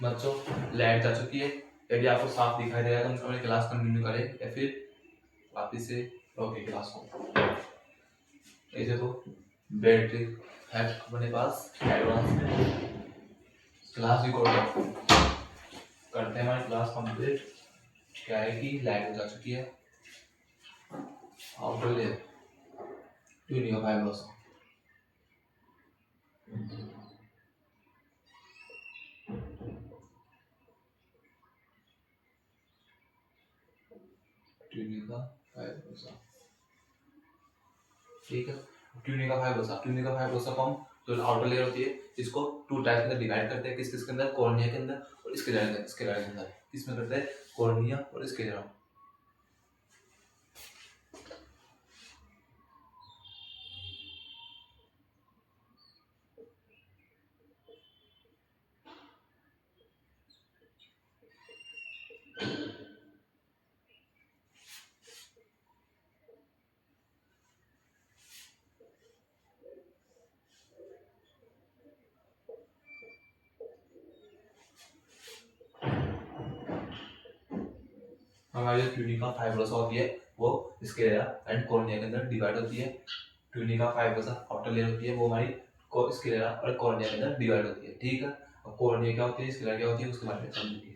Speaker 1: बच्चों, लाइट जा चुकी है। यदि आपको साफ दिखाई दे रहा है तो हम अपनी क्लास कंटिन्यू करें या फिर वापिस से रोके क्लास को। ऐसे तो बैटरी है अपने पास एडवांस में, क्लास रिकॉर्ड करते हैं हमारी क्लास कंप्लीट। क्या है कि लाइट जा चुकी है, outer layer tunica fibrosa, tunica fibrosa. ठीक है। ट्यूनिका फाइब्रोसा को हम जो आउटर लेयर होती है इसको 2 टाइप के अंदर डिवाइड करते हैं। किस किस के अंदर, कॉर्निया के अंदर और स्क्लेरा के अंदर। किसमें करते हैं, कॉर्निया और स्क्लेरा। हमारी जो ट्यूनिका फाइब्रोसा होती है वो स्क्लेरा एंड कॉर्निया के अंदर डिवाइड होती है। ट्यूनिका फाइब्रोसा आउटर लेयर होती है वो हमारी स्क्लेरा और कॉर्निया के अंदर डिवाइड होती है। ठीक है। और कोर्निया क्या होती है, स्क्लेरा क्या होती है, उसके बारे में समझेंगे।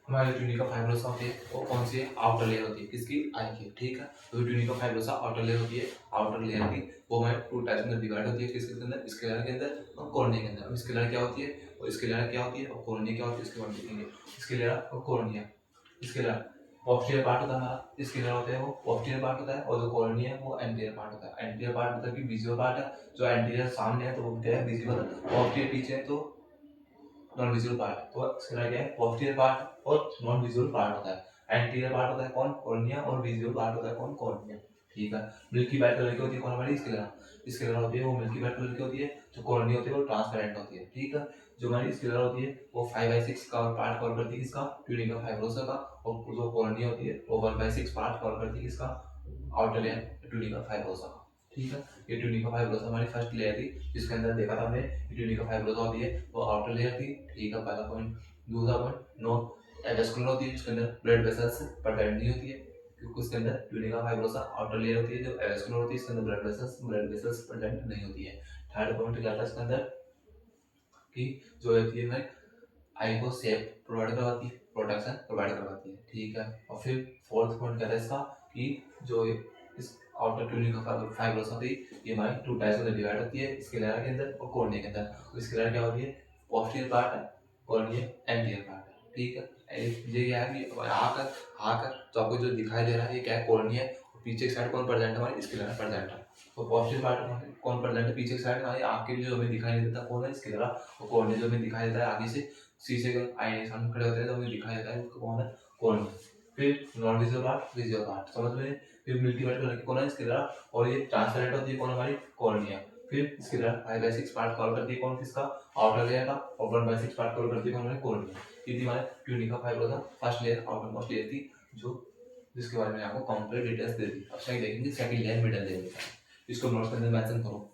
Speaker 1: हमारी ट्यूनिका फाइब्रोसा होती है वो कौन सी है, आउटर लेयर होती है, किसकी, आई की, ठीक है। तो ट्यूनिका फाइब्रोसा आउटर लेयर होती है, आउटर लेयर की वो हमारे टू टाइप्स में डिवाइड होती है, किसके अंदर, स्क्लेरा के अंदर और कॉर्निया के अंदर। अब स्क्लेरा क्या होती है और स्क्लेरा क्या होती है और कॉर्निया क्या होती है, इसके बारे में देखेंगे। स्क्लेरा और कॉर्निया, स्क्लेरा पोस्टीरियर पार्ट होता है हमारा, स्क्लेरा होता है वो पोस्टीरियर पार्ट होता है, और जो कॉर्निया है वो एंटीरियर पार्ट होता है। एंटीरियर पार्ट मतलब कि विजुअल पार्ट है, जो एंटीरियर सामने है तो वो क्या है, विजुअल, पोस्टीरियर पीछे है तो नॉन विजुअल पार्ट। तो इसका क्या है, पोस्टीरियर पार्ट और नॉन विजुअल पार्ट होता है। एंटीरियर पार्ट होता है कौन, कॉर्निया, और विजुअल पार्ट होता है कौन, कॉर्निया, ठीक है। मिल्की व्हाइट कलर की होती है कौन हमारी, स्क्लेरा, स्क्लेरा होती है वो मिल्की व्हाइट कलर की होती है। जो कॉर्निया होती है वो ट्रांसपेरेंट होती है, ठीक है। जो हमारी स्क्लेरा होती है वो 5/6 का पार्ट कवर करती है किसका, ट्यूनिका फाइब्रोसा का, और जो कॉर्निया होती है वो 1/6 पार्ट कवर करती है किसका, आउटर लेयर ट्यूनिका फाइब्रोसा का, ठीक है। ये ट्यूनिका फाइब्रोसा हमारी फर्स्ट लेयर थी जिसके अंदर देखा था हमने, ट्यूनिका फाइब्रोसा होती है वो आउटर लेयर थी, ठीक है, पहला पॉइंट। दूसरा पॉइंट, नो एवेस्कुलर होती है जिसके अंदर ब्लड वेसल्स प्रेजेंट नहीं होती है, क्योंकि उसके अंदर ट्यूनिका फाइब्रोसा आउटर लेयर होती है जो एवेस्कुलर होती है, इसके अंदर ब्लड वेसल्स प्रेजेंट नहीं होती है। थर्ड पॉइंट क्या था इसके अंदर कि जो होती है आई को शेप प्रोवाइड करवाती है, प्रोटेक्शन प्रोवाइड करवाती है, ठीक है। और फिर फोर्थ पॉइंट क्या था इसका कि जो इस आउटर ट्यूनिका फाइब्रोसा थी ये हमारी टू टाइप्स में डिवाइड होती है, स्क्लेरा के अंदर और कॉर्निया के अंदर। तो स्क्लेरा क्या होती है, पोस्टीरियर पार्ट है, कॉर्निया एंटीरियर पार्ट है, ठीक है। ये क्या है कि आकर तो आपको जो दिखाई दे रहा है ये क्या है, कॉर्निया है, और पीछे की साइड कौन प्रेजेंट है, हमारी स्क्लेरा प्रेजेंट है। तो पोस्टीरियर पार्ट कौन प्रेजेंट है, पीछे की साइड हमारी आँख के लिए जो हमें दिखाई नहीं देता कौन है, स्क्लेरा, और कॉर्निया जो हमें दिखाई देता है आगे से शीशे के आईने के सामने खड़े होते हैं तो हमें दिखाई देता है उसको कौन है, कॉर्निया। फिर non visual part, visual part समझ में। फिर मिल्की व्हाइट कलर की कौन है, स्क्लेरा, और ये ट्रांसपेरेंट होती है कौन हमारी, कॉर्निया। फिर स्क्लेरा 5/6 पार्ट कवर करती है कौन, किसका, आउटर लेयर का, और 1/6 पार्ट कवर करती है कौन हमारी, कॉर्निया। ये थी हमारे tunica fibrosa first layer, outermost layer थी, जो जिसके बारे में आपको कंप्लीट डिटेल्स दे दी। अब सेकंड देखेंगे, सेकंड लेयर मिडल लेयर, इसको नोट्स के अंदर मेंशन करो।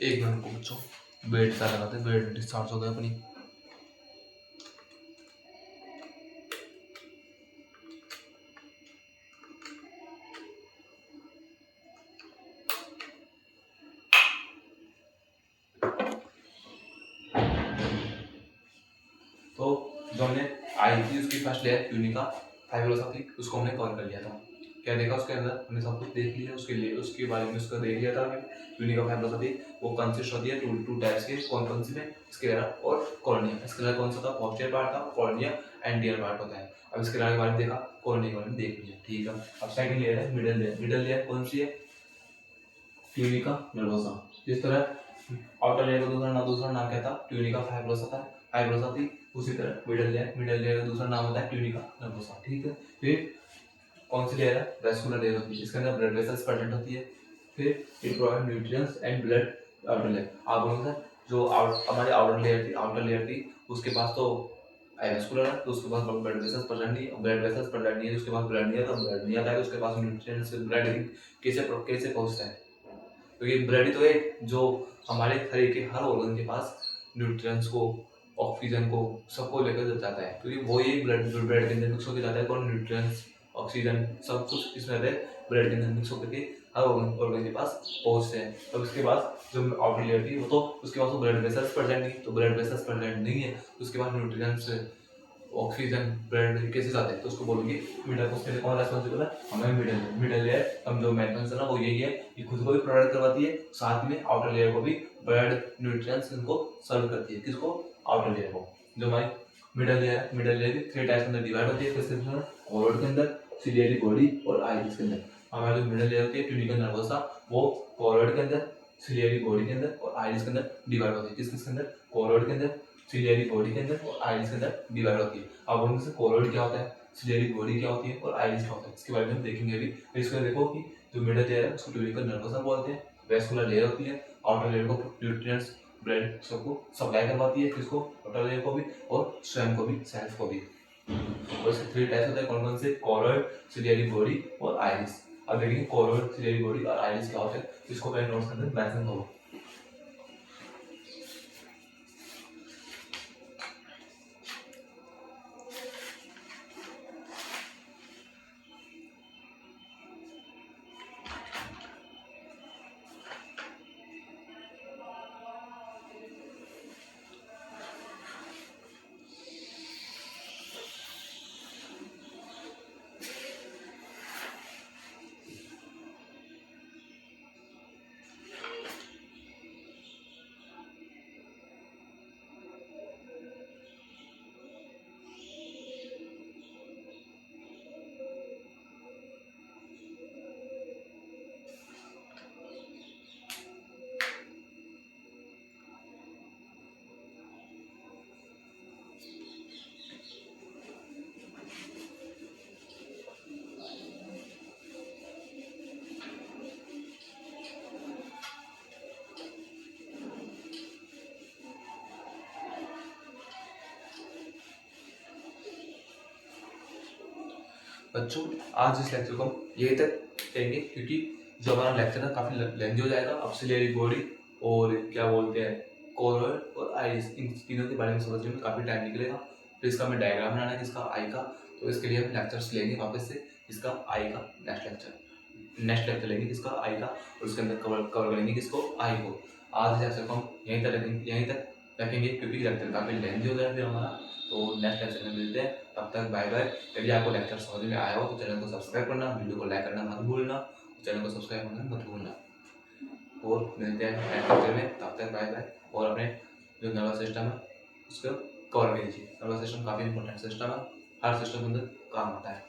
Speaker 1: एक मिनट को बच्चों, बेड का लगाते, बेड डिस्चार्ज हो गया अपनी। तो जो हमने आई थी उसकी फर्स्ट लेयर ट्यूनिका फाइब्रोसा थी, उसको हमने कवर कर लिया था। क्या देखा उसके अंदर, हमने सब कुछ देख लिया उसके लिए, उसके बारे में उसका देख लिया था हमने। ट्यूनिका फाइब्रोसा थी, वो कंसिस्ट होती है टू टाइप्स के, कौन सी में, स्क्लेरा और कॉर्निया। स्क्लेरा कौन सा था, पोस्टीरियर पार्ट था, कॉर्निया एंटीरियर पार्ट होता है। अब स्क्लेरा के बारे में देखा, कॉर्निया के बारे में देख लिया, ठीक है। अब सेकंड लेयर है मिडल लेयर। मिडल लेयर कौन सी है, ट्यूनिका नर्वोसा। जिस तरह आउटर लेयर का दूसरा नाम क्या था, ट्यूनिका फाइब्रोसा था, फाइब्रोसा थी, उसी तरह मिडल लेयर का दूसरा नाम होता है ट्यूनिका नर्वोसा, ठीक है। फिर कौन सी लेयर है, वेस्कुलर लेयर होती है, इसके अंदर ब्लड वेसल्स प्रेजेंट होती है। फिर it provide nutrients and blood. Outer layer आप बोलोगे सर जो हमारी आउटर लेयर थी उसके पास तो वेस्कुलर है, तो उसके पास ब्लड वेसल्स प्रेजेंट नहीं है, ब्लड वेसल्स प्रेजेंट नहीं है, उसके पास ब्लड नहीं है, तो ब्लड नहीं आता है, उसके पास न्यूट्रिएंट्स ब्लड कैसे पहुंचता है, क्योंकि ब्लड ही तो है जो हमारे शरीर के हर ऑर्गन के पास न्यूट्रिएंट्स को, ऑक्सीजन को, सबको लेकर जाता है, क्योंकि वो ही ब्लड ब्लड के अंदर मिक्स होकर जाता है, कौन, न्यूट्रिएंट्स, ऑक्सीजन, सब कुछ इसमें ब्लड के अंदर मिक्स होकर के हर ऑर्गन के पास पहुंचते हैं। अब उसके बाद जो आउटर लेयर थी वो तो उसके पास तो ब्लड वेसल्स प्रेजेंट नहीं, तो ब्लड वेसल्स प्रेजेंट नहीं है, तो उसके पास न्यूट्रिएंट्स, ऑक्सीजन, ब्लड कैसे जाते हैं, तो उसको बोलोगे मिडल। उसके लिए कौन रेस्पॉन्सिबल है, हमें मिडल लेयर। हम जो मेन फंक्शन है वो यही है कि खुद को भी प्रोवाइड करवाती है, साथ में आउटर लेयर को भी ब्लड न्यूट्रिएंट्स इनको सर्व करती है, किसको, आउटर लेयर को। जो हमारी मिडल लेयर है, मिडल लेयर भी 3 टाइप्स में डिवाइड होती है, किसके अंदर, कोरोइड के अंदर, सिलियरी बॉडी और आइरिस के अंदर। हमारी जो मिडल लेयर होती है ट्यूनिकल नर्वोसा, वो कोरोइड के अंदर, सिलियरी बॉडी के अंदर और आइरिस के अंदर डिवाइड होती है, किसके अंदर, कोरोइड के अंदर, सिलियरी बॉडी के अंदर और आइरिस के अंदर डिवाइड होती है। अब उनमें से कोरोइड क्या होता है, सिलियरी बॉडी क्या होती है और आइरिस क्या होता है, इसके बारे में हम देखेंगे अभी। तो इसमें देखो कि जो मिडल लेयर है उसको ट्यूनिकल नर्वोसा बोलते हैं, वेस्कुलर लेयर होती है, आउटर लेयर को न्यूट्रिएंट्स, ब्लड सबको सप्लाई करवाती है, किसको, आउटर लेयर को भी और स्वयं को भी, सेल्फ को भी। और इसके 3 टाइप्स होते हैं, कौन से, कोरोइड, सिलियरी बॉडी और आइरिस। अब देखिए कोरोइड, सिलियरी बॉडी और आइरिस क्या होते हैं, इसको पहले नोट्स के अंदर मेंशन करो। बच्चों आज इस लेक्चर को हम यही तक करेंगे, क्योंकि जो हमारा लेक्चर है काफ़ी लेंथी हो जाएगा। अब सिलियरी बॉडी और क्या बोलते हैं, कोरोइड और आइरिस, इन तीनों के बारे में समझने में काफ़ी टाइम निकलेगा। फिर इसका हमें डायग्राम बनाना है इसका आई का, तो इसके लिए हम लेक्चर्स लेंगे वापस से, इसका आई का नेक्स्ट लेक्चर लेंगे इसका आई का, और उसके अंदर कवर करेंगे किसको, आई को। आज लेक्चर को हम यहीं तक रखेंगे, क्योंकि लेक्चर काफ़ी लेंथी हो जाएगा फिर हमारा। तो नेक्स्ट लेक्चर में मिलते हैं, तब तक बाय बाय। यदि आपको लेक्चर समझ में आया हो तो चैनल को सब्सक्राइब करना, वीडियो को लाइक करना मत भूलना, चैनल को सब्सक्राइब करना मत भूलना। और मिलते हैं नेक्स्ट लेक्चर में, तब तक बाय बाय। और अपने जो नर्वस सिस्टम है उसको कवर कीजिए, नर्वस सिस्टम काफ़ी इंपॉर्टेंट सिस्टम है, हर सिस्टम के अंदर काम आता है।